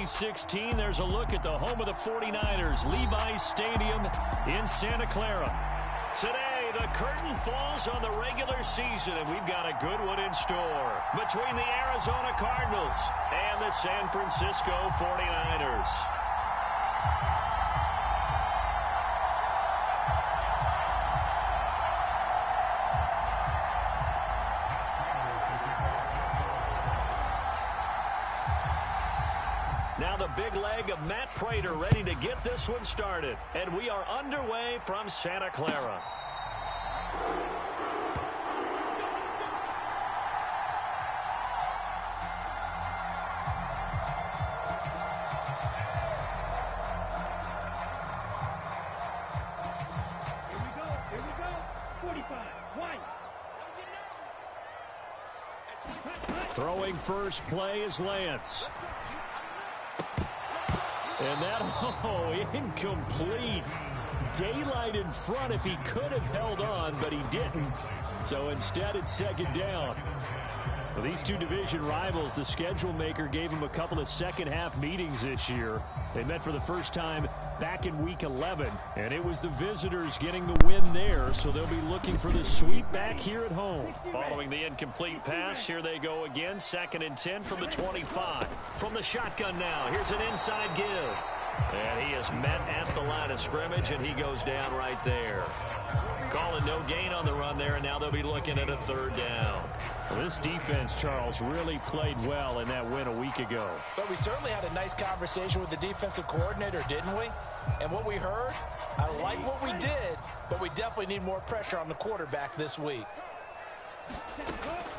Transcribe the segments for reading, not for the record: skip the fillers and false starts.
2016, there's a look at the home of the 49ers, Levi's Stadium in Santa Clara. Today, the curtain falls on the regular season, and we've got a good one in store between the Arizona Cardinals and the San Francisco 49ers. Now the big leg of Matt Prater ready to get this one started. And we are underway from Santa Clara. Here we go. 45, white. Throwing first play is Lance. And that, incomplete. Daylight in front if he could have held on, but he didn't. So instead, it's second down. Well, these two division rivals, the schedule maker gave them a couple of second-half meetings this year. They met for the first time back in Week 11, and it was the visitors getting the win there, so they'll be looking for the sweep back here at home. Following the incomplete pass, here they go again, 2nd and 10 from the 25. From the shotgun now, here's an inside give. And he is met at the line of scrimmage, and he goes down right there. Calling no gain on the run there, and now they'll be looking at a 3rd down. Well, this defense, Charles, really played well in that win a week ago. But we certainly had a nice conversation with the defensive coordinator, didn't we? And what we heard, I like what we did, but we definitely need more pressure on the quarterback this week.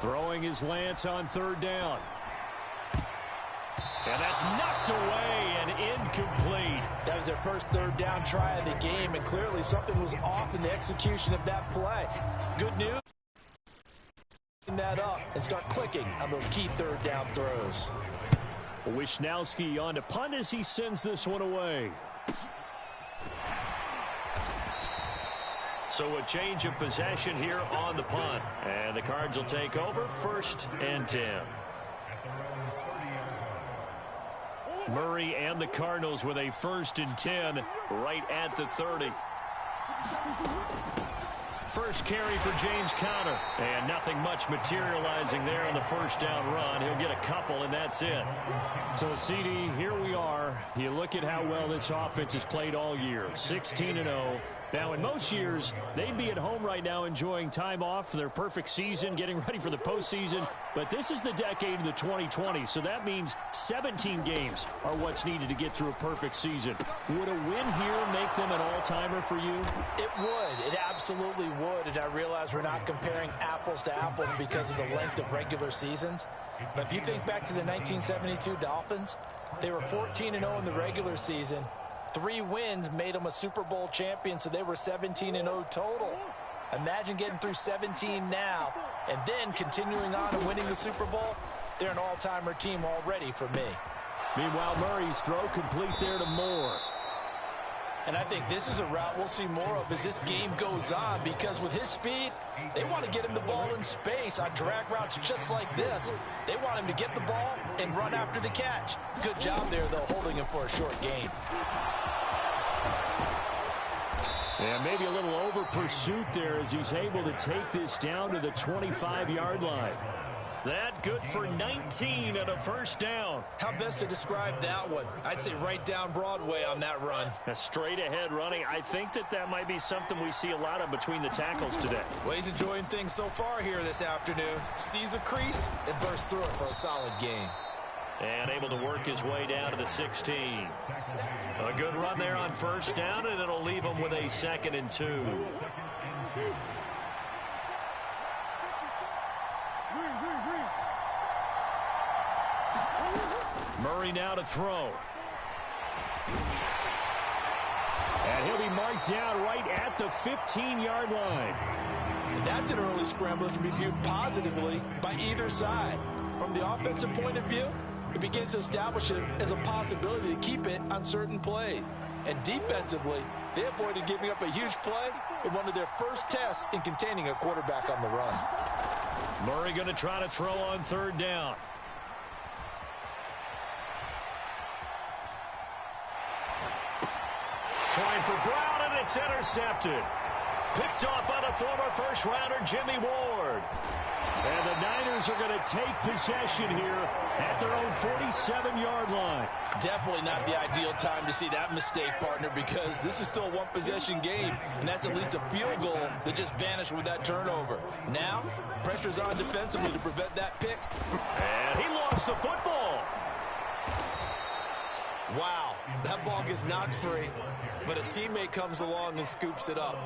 Throwing his Lance on 3rd down. And that's knocked away and incomplete. That was their first 3rd down try of the game, and clearly something was off in the execution of that play. Good news. That up and start clicking on those key 3rd down throws. Wishnowski on to punt as he sends this one away. So a change of possession here on the punt. And the Cards will take over 1st and 10. Murray and the Cardinals with a 1st and 10 right at the 30. First carry for James Conner. And nothing much materializing there on the 1st down run. He'll get a couple, and that's it. So, CD, here we are. You look at how well this offense has played all year. 16-0. Now, in most years, they'd be at home right now enjoying time off for their perfect season, getting ready for the postseason. But this is the decade of the 2020s, so that means 17 games are what's needed to get through a perfect season. Would a win here make them an all-timer for you? It would. It absolutely would. And I realize we're not comparing apples to apples because of the length of regular seasons. But if you think back to the 1972 Dolphins, they were 14-0 in the regular season. 3 wins made them a Super Bowl champion, so they were 17-0 total. Imagine getting through 17 now and then continuing on and winning the Super Bowl. They're an all-timer team already for me. Meanwhile, Murray's throw complete there to Moore. And I think this is a route we'll see more of as this game goes on, because with his speed, they want to get him the ball in space on drag routes just like this. They want him to get the ball and run after the catch. Good job there, though, holding him for a short gain. And maybe a little over pursuit there as he's able to take this down to the 25-yard line. That good for 19 and a 1st down. How best to describe that one? I'd say right down Broadway on that run. A straight ahead running. I think that might be something we see a lot of between the tackles today. Well, he's enjoying things so far here this afternoon. Sees a crease and bursts through it for a solid gain. And able to work his way down to the 16. A good run there on 1st down, and it'll leave him with a 2nd and 2. Murray now to throw. And he'll be marked down right at the 15-yard line. That's an early scramble that can be viewed positively by either side. From the offensive point of view, it begins to establish it as a possibility to keep it on certain plays. And defensively, they avoided giving up a huge play in one of their first tests in containing a quarterback on the run. Murray going to try to throw on 3rd down. Trying for Brown, and it's intercepted. Picked off by the former first-rounder Jimmy Ward. And the Niners are going to take possession here at their own 47-yard line. Definitely not the ideal time to see that mistake, partner, because this is still a one-possession game, and that's at least a field goal that just vanished with that turnover. Now, pressure's on defensively to prevent that pick. And he lost the football. Wow, that ball gets knocked free, but a teammate comes along and scoops it up.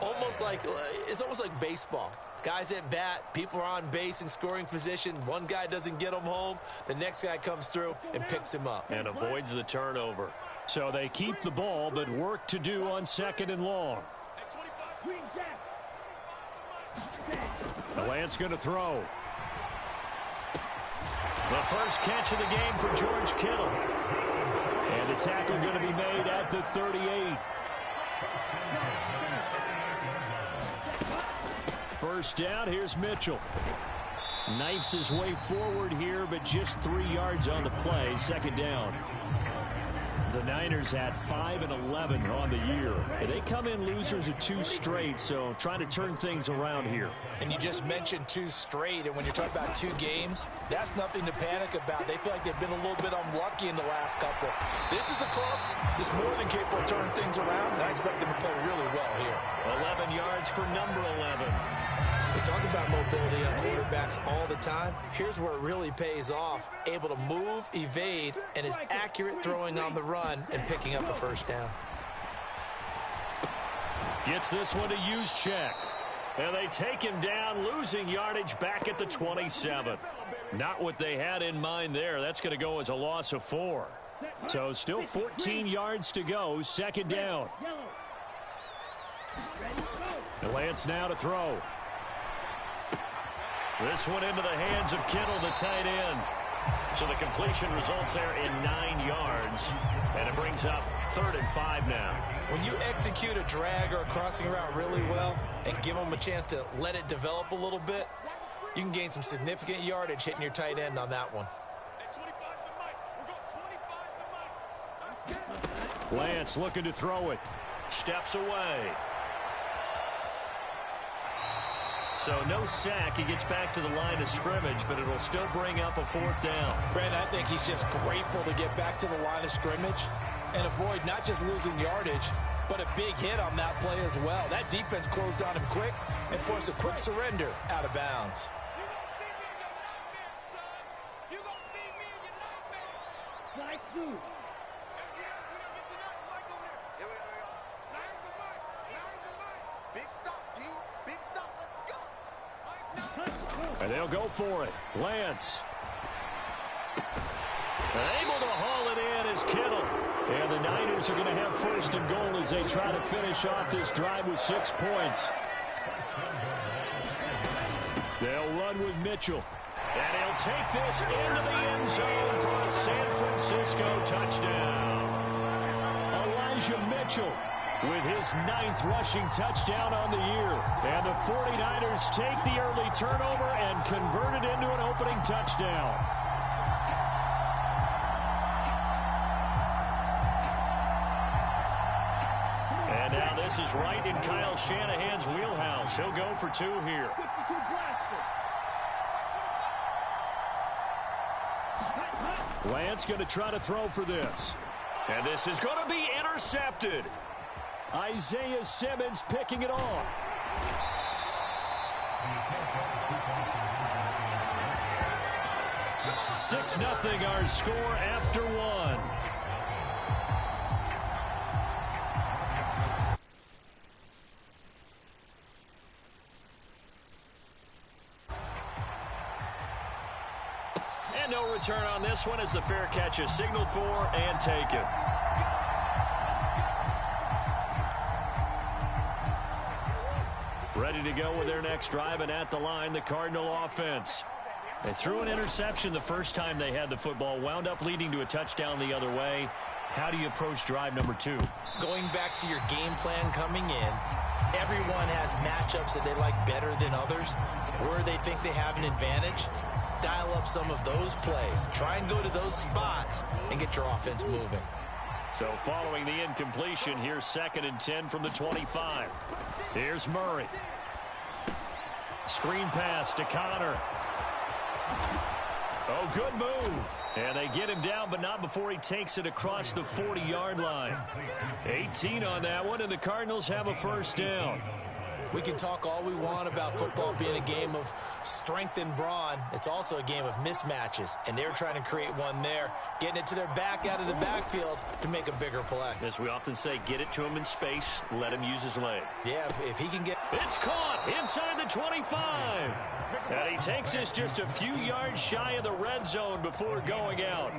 It's almost like baseball. Guys at bat, people are on base in scoring position. One guy doesn't get him home. The next guy comes through and picks him up. And avoids the turnover. So they keep the ball, but work to do on 2nd and long. Lance going to throw. The first catch of the game for George Kittle. And the tackle going to be made at the 38. First down, here's Mitchell. Knifes his way forward here, but just 3 yards on the play. 2nd down. The Niners at 5-11 on the year. They come in losers of 2 straight, so trying to turn things around here. And you just mentioned 2 straight, and when you're talking about 2 games, that's nothing to panic about. They feel like they've been a little bit unlucky in the last couple. This is a club that's more than capable of turning things around, and I expect them to play really well here. 11 yards for number 11. We talk about mobility on quarterbacks all the time. Here's where it really pays off. Able to move, evade, and is accurate throwing on the run and picking up a first down. Gets this one to Juszczyk. And they take him down, losing yardage back at the 27. Not what they had in mind there. That's going to go as a loss of 4. So still 14 yards to go. 2nd down. Lance now to throw. This one into the hands of Kittle, the tight end. So the completion results there in 9 yards. And it brings up 3rd and 5 now. When you execute a drag or a crossing route really well and give them a chance to let it develop a little bit, you can gain some significant yardage hitting your tight end on that one. Lance looking to throw it. Steps away. So no sack. He gets back to the line of scrimmage, but it'll still bring up a 4th down. Brandon, I think he's just grateful to get back to the line of scrimmage and avoid not just losing yardage, but a big hit on that play as well. That defense closed on him quick and forced a quick surrender out of bounds. And they'll go for it. Lance. Able to haul it in is Kittle. And the Niners are going to have 1st and goal as they try to finish off this drive with 6 points. They'll run with Mitchell. And he'll take this into the end zone for a San Francisco touchdown. Elijah Mitchell with his 9th rushing touchdown on the year. And the 49ers take the early turnover and convert it into an opening touchdown. And now this is right in Kyle Shanahan's wheelhouse. He'll go for 2 here. Lance going to try to throw for this. And this is going to be intercepted. Isaiah Simmons picking it off. Six nothing our score after 1. And no return on this one as the fair catch is signaled for and taken. Ready to go with their next drive, and at the line, the Cardinal offense. They threw an interception the first time they had the football, wound up leading to a touchdown the other way. How do you approach drive number 2? Going back to your game plan coming in, everyone has matchups that they like better than others, where they think they have an advantage. Dial up some of those plays. Try and go to those spots and get your offense moving. So following the incompletion, here's 2nd and 10 from the 25. Here's Murray. Screen pass to Connor. Oh, good move. And they get him down, but not before he takes it across the 40-yard line. 18 on that one, and the Cardinals have a first down. We can talk all we want about football being a game of strength and brawn. It's also a game of mismatches, and they're trying to create one there, getting it to their back out of the backfield to make a bigger play. As we often say, get it to him in space, let him use his leg. Yeah, if he can get... It's caught inside the 25. And he takes us just a few yards shy of the red zone before going out.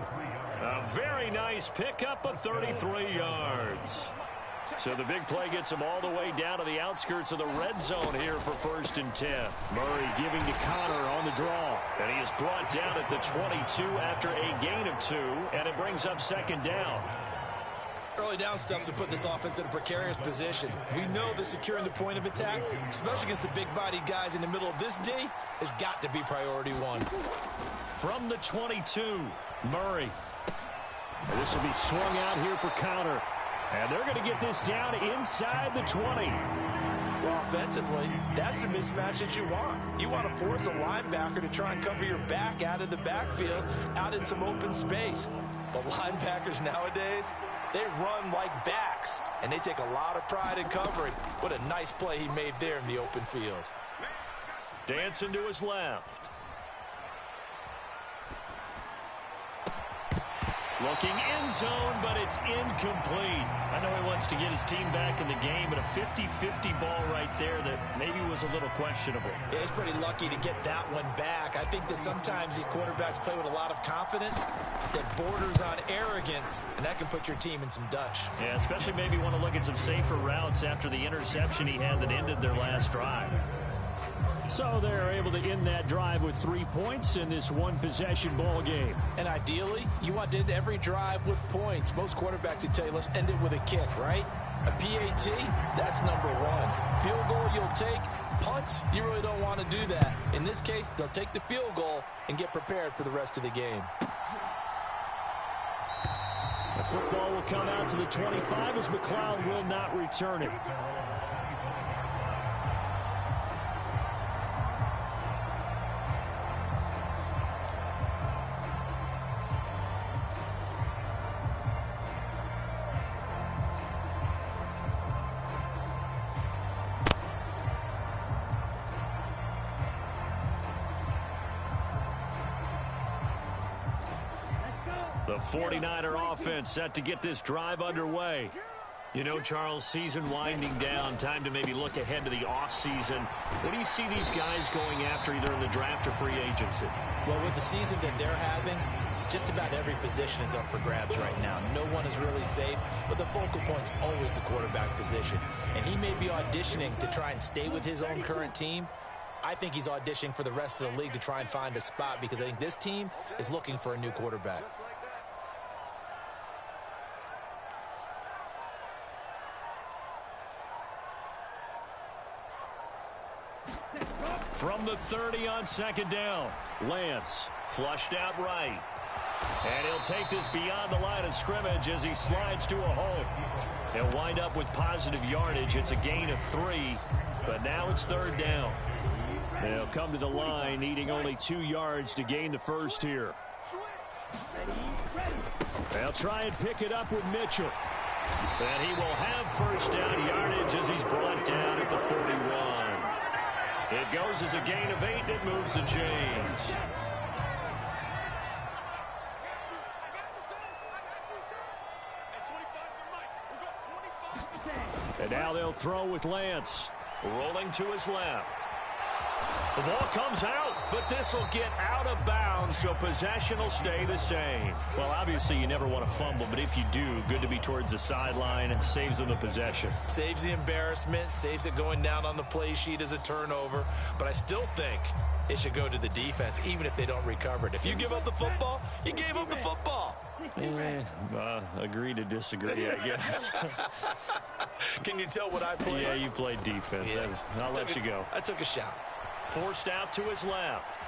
A very nice pickup of 33 yards. So the big play gets him all the way down to the outskirts of the red zone here for 1st and 10. Murray giving to Connor on the draw. And he is brought down at the 22 after a gain of 2. And it brings up 2nd down. Early down stuff to put this offense in a precarious position. We know that securing the point of attack, especially against the big-bodied guys in the middle of this D, has got to be priority 1. From the 22, Murray. And this will be swung out here for Connor. And they're going to get this down inside the 20. Well, offensively, that's the mismatch that you want. You want to force a linebacker to try and cover your back out of the backfield, out in some open space. But linebackers nowadays, they run like backs, and they take a lot of pride in covering. What a nice play he made there in the open field. Dancing to his left. Looking end zone, but it's incomplete. I know he wants to get his team back in the game, but a 50-50 ball right there that maybe was a little questionable. Yeah, he's pretty lucky to get that one back. I think that sometimes these quarterbacks play with a lot of confidence that borders on arrogance, and that can put your team in some Dutch. Yeah, especially maybe want to look at some safer routes after the interception he had that ended their last drive. So they're able to end that drive with 3 points in this one-possession ball game. And ideally, you want to end every drive with points. Most quarterbacks would tell you, let's end it with a kick, right? A PAT, that's number 1. Field goal you'll take. Punts, you really don't want to do that. In this case, they'll take the field goal and get prepared for the rest of the game. The football will come out to the 25 as McLeod will not return it. The 49er offense set to get this drive underway. You know, Charles, season winding down, time to maybe look ahead to the offseason. What do you see these guys going after either in the draft or free agency? Well, with the season that they're having, just about every position is up for grabs right now. No one is really safe, but the focal point's always the quarterback position. And he may be auditioning to try and stay with his own current team. I think he's auditioning for the rest of the league to try and find a spot because I think this team is looking for a new quarterback. From the 30 on 2nd down, Lance flushed out right. And he'll take this beyond the line of scrimmage as he slides to a hole. He'll wind up with positive yardage. It's a gain of 3, but now it's 3rd down. They'll come to the line, needing only 2 yards to gain the first here. They'll try and pick it up with Mitchell. And he will have first down yardage as he's brought down at the 41. It goes as a gain of 8, and it moves the chains. And now they'll throw with Lance. Rolling to his left. The ball comes out, but this will get out of bounds, so possession will stay the same. Well, obviously you never want to fumble, but if you do, good to be towards the sideline and saves them the possession. Saves the embarrassment, saves it going down on the play sheet as a turnover, but I still think it should go to the defense, even if they don't recover it. If you give up the football, you gave up the football. Agree to disagree, I guess. Can you tell what I played? Yeah, you played defense. Yeah. I'll let you go. I took a shot. Forced out to his left.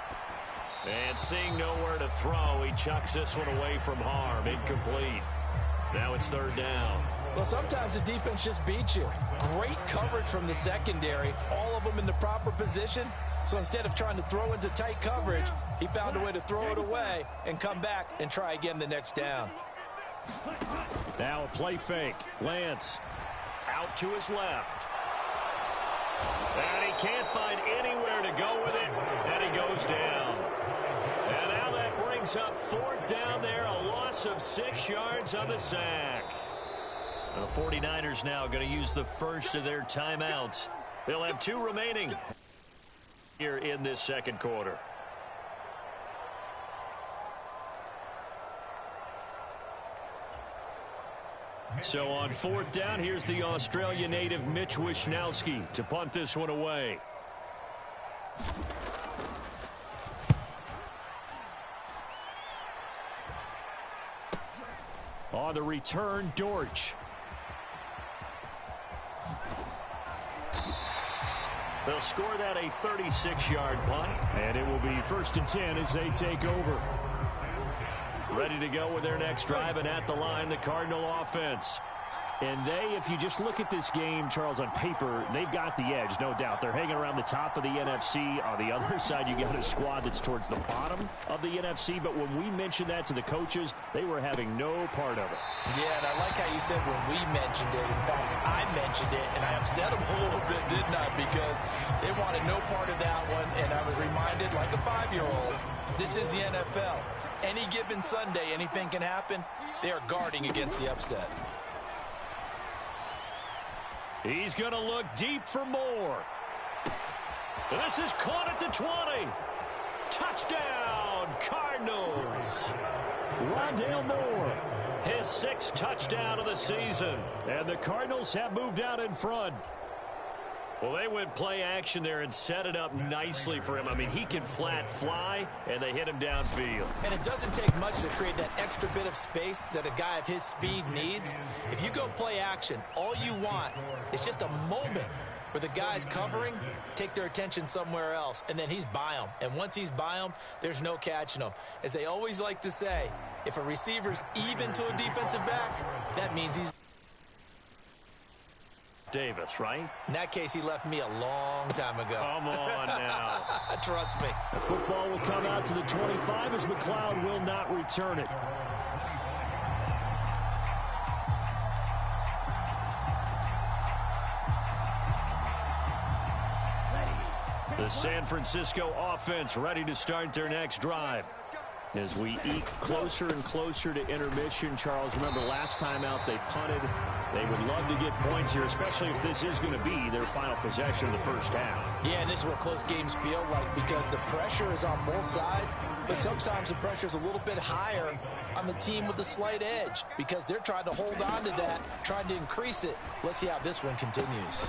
And seeing nowhere to throw, he chucks this one away from harm. Incomplete. Now it's third down. Well, sometimes the defense just beats you. Great coverage from the secondary, all of them in the proper position. So instead of trying to throw into tight coverage, he found a way to throw it away and come back and try again the next down. Now a play fake. Lance out to his left. And he can't find anywhere to go with it, and he goes down. And now that brings up fourth down there, a loss of 6 yards on the sack. The 49ers now going to use the first of their timeouts. They'll have 2 remaining here in this second quarter. So on fourth down, here's the Australia native Mitch Wishnowsky to punt this one away. On the return, Dortch. They'll score that a 36-yard punt, and it will be 1st and 10 as they take over. Ready to go with their next drive, and at the line, the Cardinal offense. And they, if you just look at this game, Charles, on paper, they've got the edge, no doubt. They're hanging around the top of the NFC. On the other side, you got a squad that's towards the bottom of the NFC. But when we mentioned that to the coaches, they were having no part of it. Yeah, and I like how you said when we mentioned it. In fact, I mentioned it, and I upset them a little bit, didn't I? Because they wanted no part of that one, and I was reminded, like a 5-year-old, this is the NFL. Any given Sunday, anything can happen. They are guarding against the upset. He's going to look deep for more. This is caught at the 20. Touchdown, Cardinals. Rondale Moore, his 6th touchdown of the season. And the Cardinals have moved out in front. Well, they went play action there and set it up nicely for him. I mean, he can flat fly, and they hit him downfield. And it doesn't take much to create that extra bit of space that a guy of his speed needs. If you go play action, all you want is just a moment where the guys covering take their attention somewhere else, and then he's by them. And once he's by them, there's no catching him. As they always like to say, if a receiver's even to a defensive back, that means he's Davis, right? In that case, he left me a long time ago. Come on now. Trust me. The football will come out to the 25 as McLeod will not return it. The San Francisco offense ready to start their next drive. As we eke closer and closer to intermission, Charles, remember last time out they punted. They would love to get points here, especially if this is going to be their final possession of the first half. Yeah, and this is what close games feel like because the pressure is on both sides, but sometimes the pressure is a little bit higher on the team with the slight edge because they're trying to hold on to that, trying to increase it. Let's see how this one continues.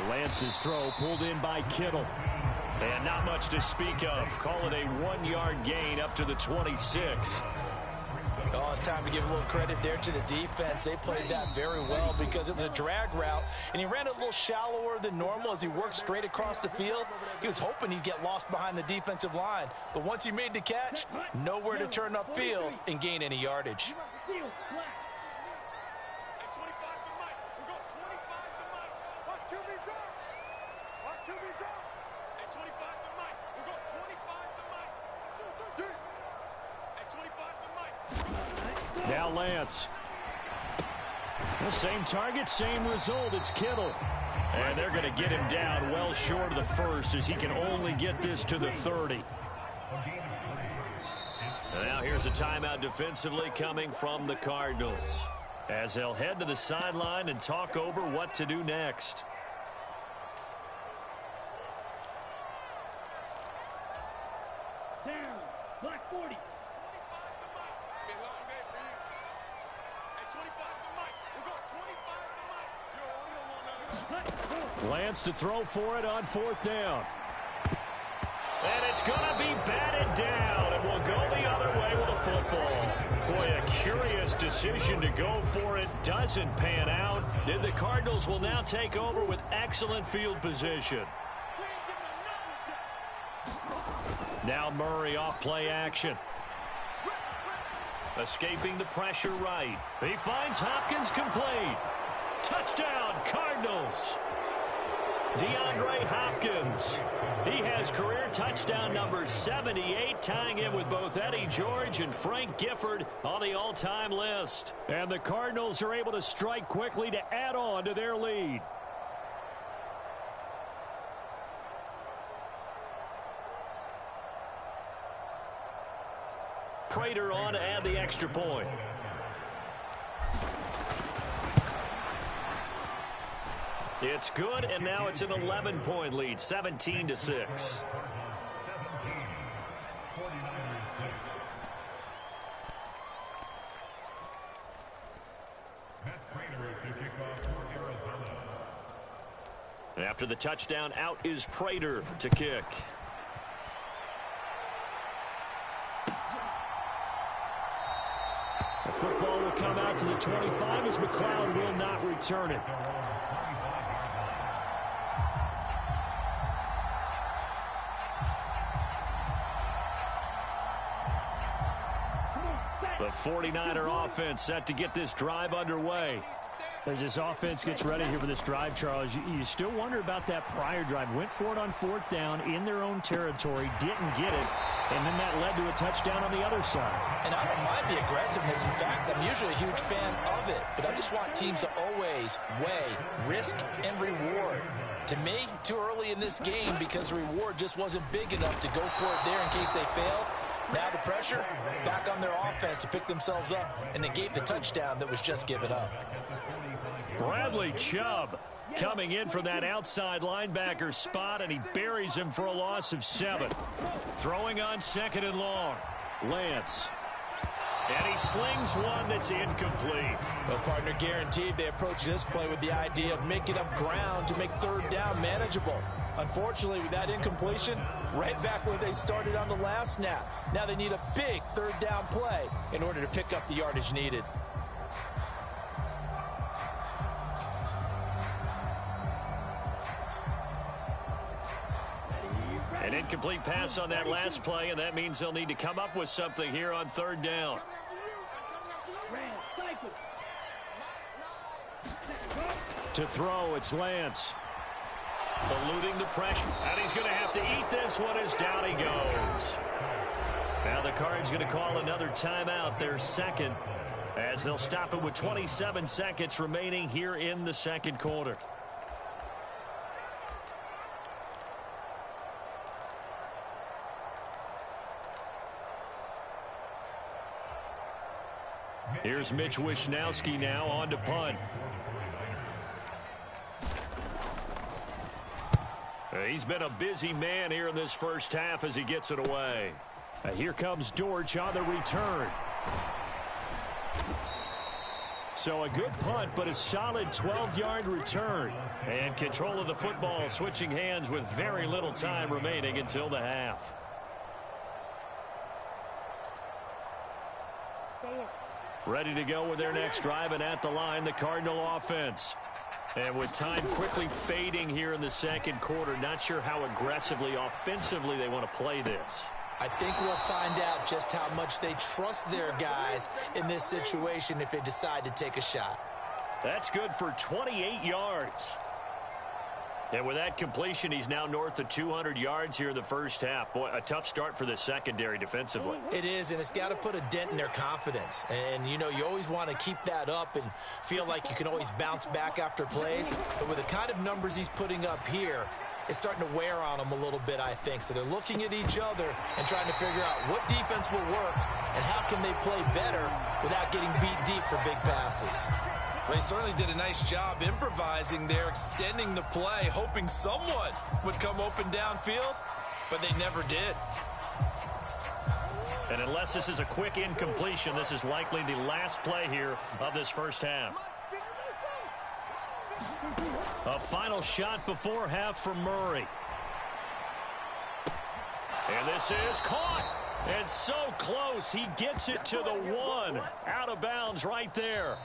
Lance's throw pulled in by Kittle. And not much to speak of. Call it a 1-yard gain up to the 26. Oh, it's time to give a little credit there to the defense. They played that very well because it was a drag route, and he ran a little shallower than normal as he worked straight across the field. He was hoping he'd get lost behind the defensive line, but once he made the catch, nowhere to turn upfield and gain any yardage. Now Lance. The same target, same result. It's Kittle. And they're going to get him down well short of the first as he can only get this to the 30. And now here's a timeout defensively coming from the Cardinals as they'll head to the sideline and talk over what to do next. Down. Black 40. Lance to throw for it on fourth down. And it's going to be batted down, and we'll go the other way with the football. Boy, a curious decision to go for it. Doesn't pan out. Then the Cardinals will now take over with excellent field position. Now Murray off play action. Escaping the pressure right. He finds Hopkins complete. Touchdown, Cardinals. DeAndre Hopkins. He has career touchdown number 78, tying him with both Eddie George and Frank Gifford on the all-time list. And the Cardinals are able to strike quickly to add on to their lead. Prater on to add the extra point. It's good, and now it's an 11-point lead, 17-6. After the touchdown, out is Prater to kick. The football will come out to the 25 as McLeod will not return it. The 49er offense set to get this drive underway. As this offense gets ready here for this drive, Charles, you still wonder about that prior drive. Went for it on fourth down in their own territory, didn't get it, and then that led to a touchdown on the other side. And I don't mind the aggressiveness. In fact, I'm usually a huge fan of it, but I just want teams to always weigh risk and reward. To me, too early in this game because the reward just wasn't big enough to go for it there in case they failed. Now the pressure back on their offense to pick themselves up and negate the touchdown that was just given up. Bradley Chubb coming in from that outside linebacker spot, and he buries him for a loss of 7. Throwing on 2nd and long. Lance. And he slings one that's incomplete. Well, partner, guaranteed they approach this play with the idea of making up ground to make third down manageable. Unfortunately, with that incompletion, right back where they started on the last snap. Now they need a big third down play in order to pick up the yardage needed. An incomplete pass on that last play, and that means they'll need to come up with something here on third down. To throw, it's Lance. Eluding the pressure, and he's going to have to eat this one as down he goes. Now the Cards going to call another timeout, their second, as they'll stop it with 27 seconds remaining here in the second quarter. Here's Mitch Wishnowsky now on to punt. He's been a busy man here in this first half as he gets it away. Here comes Dortch on the return. So a good punt, but a solid 12-yard return. And control of the football switching hands with very little time remaining until the half. Ready to go with their next drive, and at the line, the Cardinal offense. And with time quickly fading here in the second quarter, not sure how aggressively, offensively they want to play this. I think we'll find out just how much they trust their guys in this situation if they decide to take a shot. That's good for 28 yards. And with that completion, he's now north of 200 yards here in the first half. Boy, a tough start for the secondary defensively. It is, and it's got to put a dent in their confidence. And, you know, you always want to keep that up and feel like you can always bounce back after plays. But with the kind of numbers he's putting up here, it's starting to wear on them a little bit, I think. So they're looking at each other and trying to figure out what defense will work and how can they play better without getting beat deep for big passes. They certainly did a nice job improvising there, extending the play, hoping someone would come open downfield, but they never did. And unless this is a quick incompletion, this is likely the last play here of this first half. A final shot before half for Murray. And this is caught. And so close, he gets it to the 1. Out of bounds right there.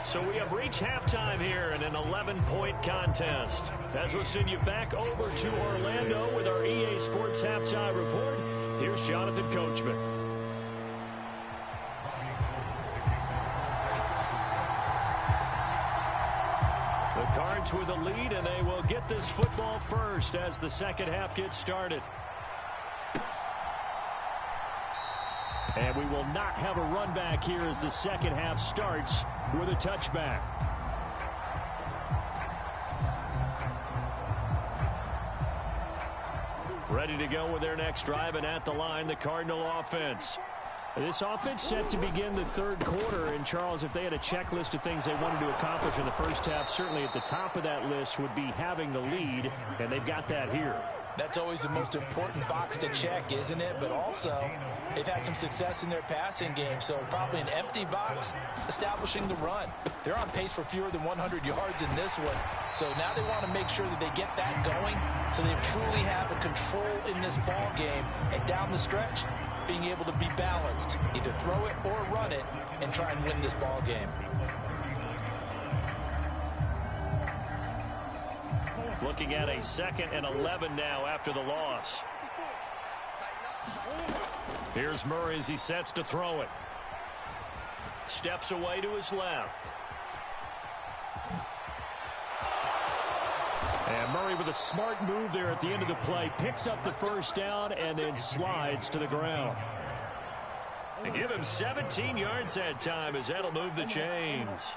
So we have reached halftime here in an 11-point contest. As we'll send you back over to Orlando with our EA Sports Halftime Report, here's Jonathan Coachman. Giants with a lead, and they will get this football first as the second half gets started. And we will not have a run back here as the second half starts with a touchback. Ready to go with their next drive, and at the line, the Cardinal offense. This offense set to begin the third quarter. And, Charles, if they had a checklist of things they wanted to accomplish in the first half, certainly at the top of that list would be having the lead, and they've got that here. That's always the most important box to check, isn't it? But also, they've had some success in their passing game, so probably an empty box establishing the run. They're on pace for fewer than 100 yards in this one, so now they want to make sure that they get that going so they truly have a control in this ball game, and down the stretch, being able to be balanced, either throw it or run it, and try and win this ball game. Looking at a 2nd and 11 now after the loss. Here's Murray as he sets to throw it. Steps away to his left. And Murray with a smart move there at the end of the play. Picks up the first down and then slides to the ground. They give him 17 yards that time as that'll move the chains.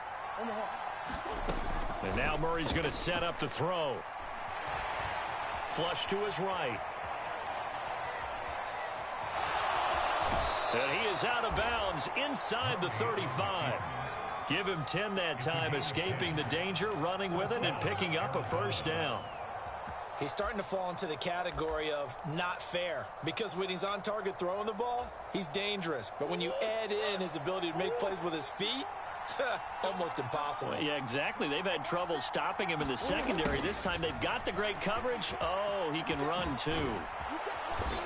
And now Murray's going to set up the throw. Flush to his right. And he is out of bounds inside the 35. Give him 10 that time, escaping the danger, running with it, and picking up a first down. He's starting to fall into the category of not fair, because when he's on target throwing the ball, he's dangerous. But when you add in his ability to make plays with his feet, almost impossible. Well, yeah, exactly. They've had trouble stopping him in the secondary. This time they've got the great coverage. Oh, he can run too.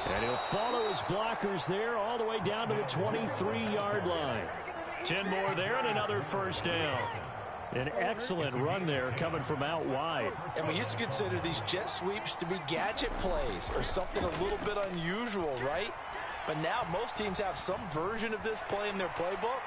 And he'll follow his blockers there all the way down to the 23-yard line. 10 more there and another first down. An excellent run there coming from out wide. And we used to consider these jet sweeps to be gadget plays or something a little bit unusual, right? But now most teams have some version of this play in their playbook.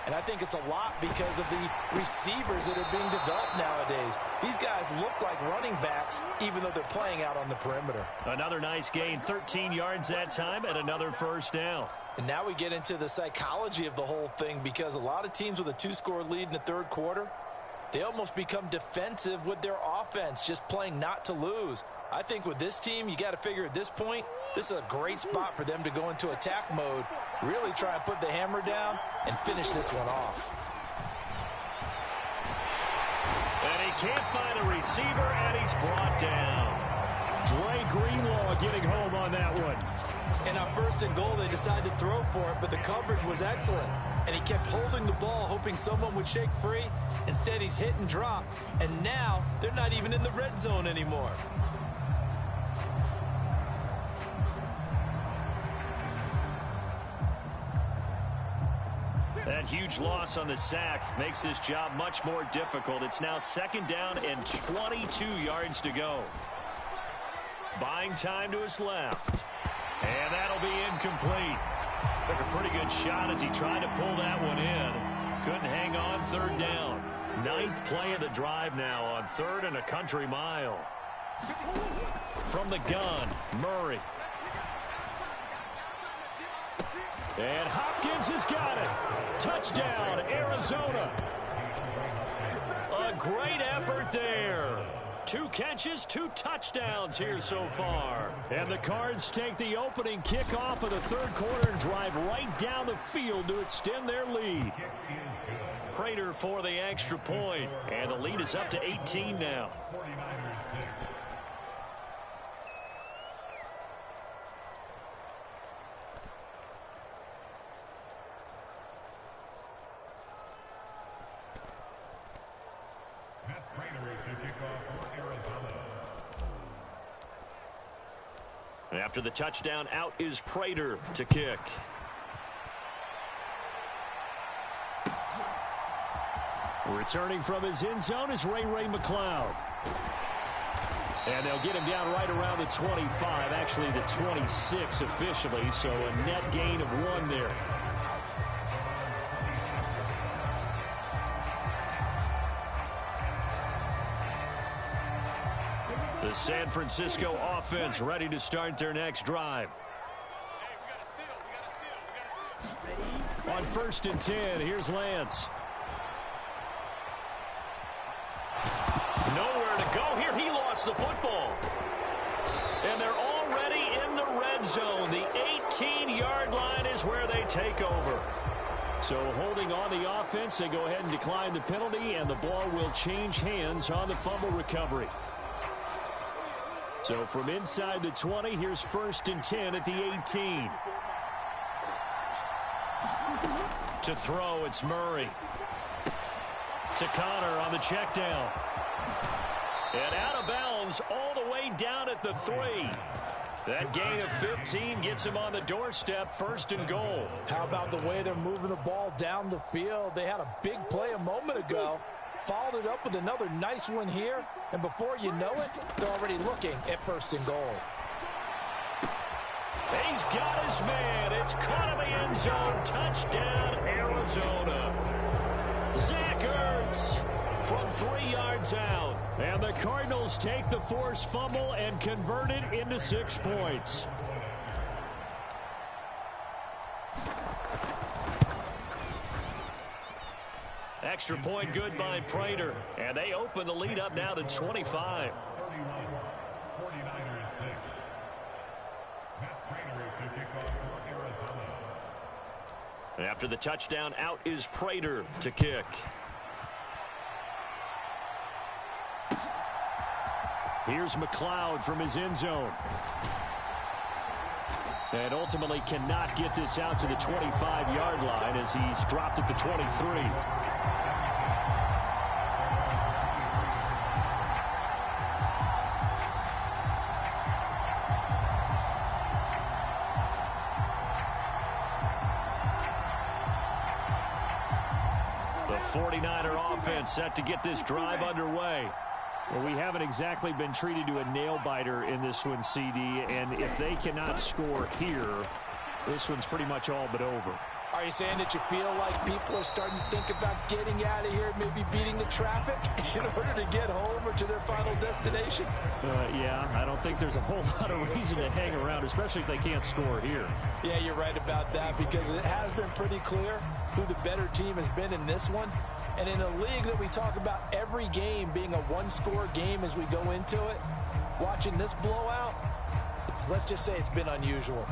And I think it's a lot because of the receivers that are being developed nowadays. These guys look like running backs, even though they're playing out on the perimeter. Another nice gain, 13 yards that time, and another first down. And now we get into the psychology of the whole thing, because a lot of teams with a 2-score lead in the third quarter, they almost become defensive with their offense, just playing not to lose. I think with this team, you got to figure at this point, this is a great spot for them to go into attack mode, really try and put the hammer down and finish this one off. And he can't find a receiver, and he's brought down. Dre Greenlaw getting home on that one. And on 1st and goal, they decided to throw for it, but the coverage was excellent. And he kept holding the ball, hoping someone would shake free. Instead, he's hit and drop. And now, they're not even in the red zone anymore. That huge loss on the sack makes this job much more difficult. It's now 2nd down and 22 yards to go. Buying time to his left. And that'll be incomplete. Took a pretty good shot as he tried to pull that one in. Couldn't hang on 3rd down. 9th play of the drive now on 3rd and a country mile. From the gun, Murray. And Hopkins has got it. Touchdown, Arizona. A great effort there. 2 catches, 2 touchdowns here so far. And the Cards take the opening kickoff of the third quarter and drive right down the field to extend their lead. Prater for the extra point. And the lead is up to 18 now. After the touchdown, out is Prater to kick. Returning from his end zone is Ray McCloud. And they'll get him down right around the 25, actually the 26 officially, so a net gain of 1 there. The San Francisco offense ready to start their next drive. On 1st and 10, here's Lance. Nowhere to go here. He lost the football. And they're already in the red zone. The 18-yard line is where they take over. So holding on the offense, they go ahead and decline the penalty, and the ball will change hands on the fumble recovery. So from inside the 20, here's 1st and 10 at the 18. To throw, it's Murray. To Connor on the check down. And out of bounds all the way down at the 3. That gain of 15 gets him on the doorstep, 1st and goal. How about the way they're moving the ball down the field? They had a big play a moment ago. Followed it up with another nice one here. And before you know it, they're already looking at 1st and goal. He's got his man. It's caught in the end zone. Touchdown, Arizona. Zach Ertz from 3 yards out. And the Cardinals take the forced fumble and convert it into 6 points. Extra point good by Prater. And they open the lead up now to 25. And after the touchdown, out is Prater to kick. Here's McLeod from his end zone. And ultimately cannot get this out to the 25-yard line as he's dropped at the 23. The 49er offense set to get this drive underway. Well, we haven't exactly been treated to a nail-biter in this one, CD, and if they cannot score here, this one's pretty much all but over. Are you saying that you feel like people are starting to think about getting out of here, maybe beating the traffic in order to get home or to their final destination? Yeah, I don't think there's a whole lot of reason to hang around, especially if they can't score here. Yeah, you're right about that, because it has been pretty clear who the better team has been in this one. And in a league that we talk about every game being a one-score game as we go into it, watching this blowout, let's just say it's been unusual.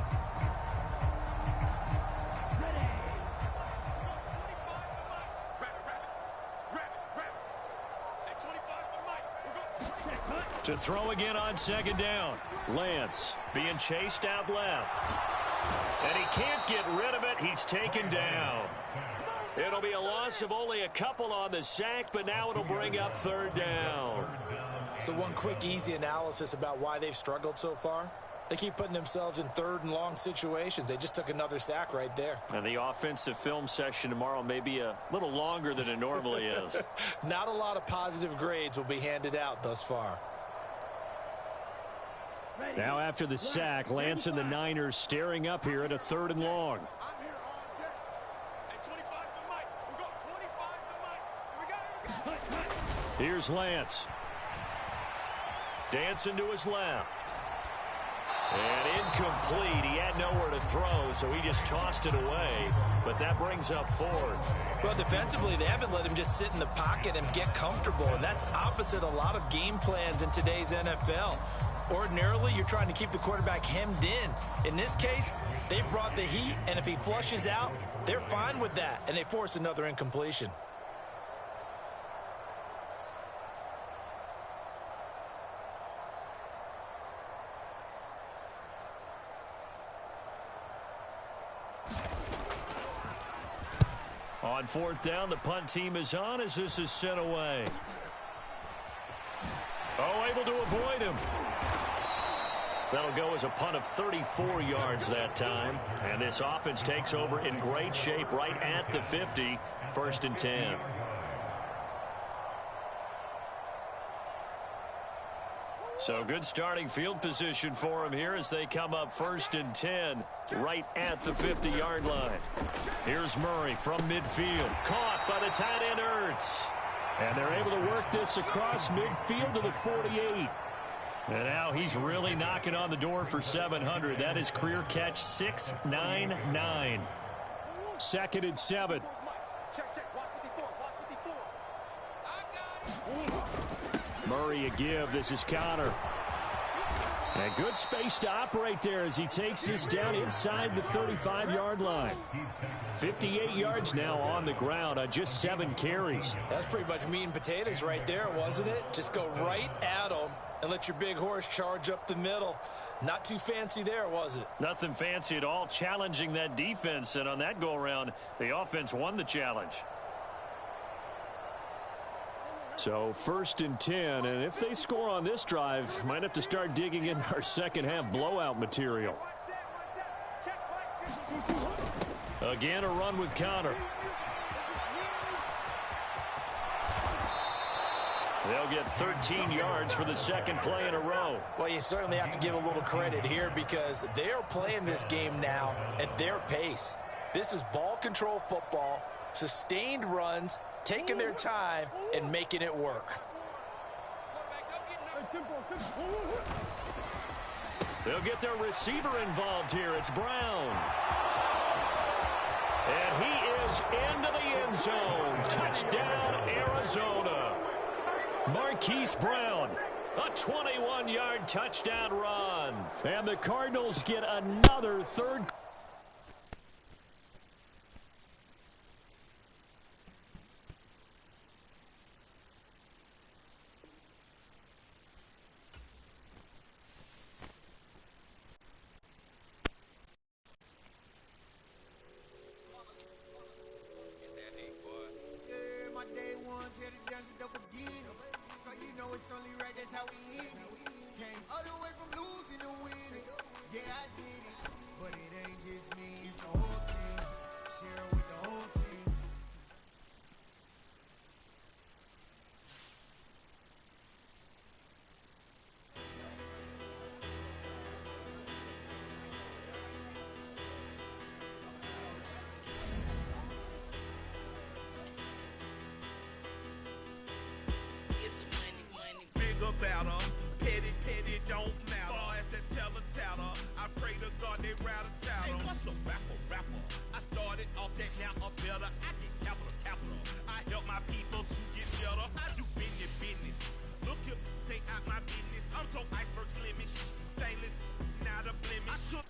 To throw again on 2nd down. Lance being chased out left. And he can't get rid of it. He's taken down. It'll be a loss of only a couple on the sack, but now it'll bring up 3rd down. So one quick, easy analysis about why they've struggled so far. They keep putting themselves in 3rd and long situations. They just took another sack right there. And the offensive film session tomorrow may be a little longer than it normally is. Not a lot of positive grades will be handed out thus far. Now after the sack, Lance and the Niners staring up here at a 3rd and long. Here's Lance. Dancing to his left. And incomplete. He had nowhere to throw, so he just tossed it away. But that brings up 4th. Well, defensively, they haven't let him just sit in the pocket and get comfortable, and that's opposite a lot of game plans in today's NFL. Ordinarily, you're trying to keep the quarterback hemmed in. In this case, they brought the heat, and if he flushes out, they're fine with that, and they force another incompletion. On 4th down, the punt team is on as this is sent away. Oh, able to avoid him. That'll go as a punt of 34 yards that time. And this offense takes over in great shape right at the 50. 1st and 10. So good starting field position for him here as they come up 1st and 10 right at the 50-yard line. Here's Murray from midfield. Caught by the tight end Ertz. And they're able to work this across midfield to the 48. And now he's really knocking on the door for 700. That is career catch 699. 2nd and 7. Murray a give. This is Connor. And good space to operate there as he takes this down inside the 35-yard line. 58 yards now on the ground on just 7 carries. That's pretty much meat and potatoes right there, wasn't it? Just go right at them and let your big horse charge up the middle. Not too fancy there, was it? Nothing fancy at all, challenging that defense. And on that go-around, the offense won the challenge. So 1st and 10, and if they score on this drive, might have to start digging in our second half blowout material. Again, a run with Connor. They'll get 13 yards for the 2nd play in a row. Well, you certainly have to give a little credit here because they are playing this game now at their pace. This is ball control football, sustained runs, taking their time and making it work. They'll get their receiver involved here. It's Brown. And he is into the end zone. Touchdown, Arizona. Marquise Brown, a 21-yard touchdown run. And the Cardinals get another 3rd. It's only right, that's how we hit it. Came all the way from losing to winning. Yeah, I did it. But it ain't just me, it's the whole team. Share it with the whole team. Better. Petty, don't matter. Far as that teller, I pray to God they rattle tattle. Hey, what's a rapper? I started off that, now I'm better. I get capital. I help my people to get better. I do business. Look here, stay out my business. I'm so iceberg slimish, stainless, not a blemish. I shook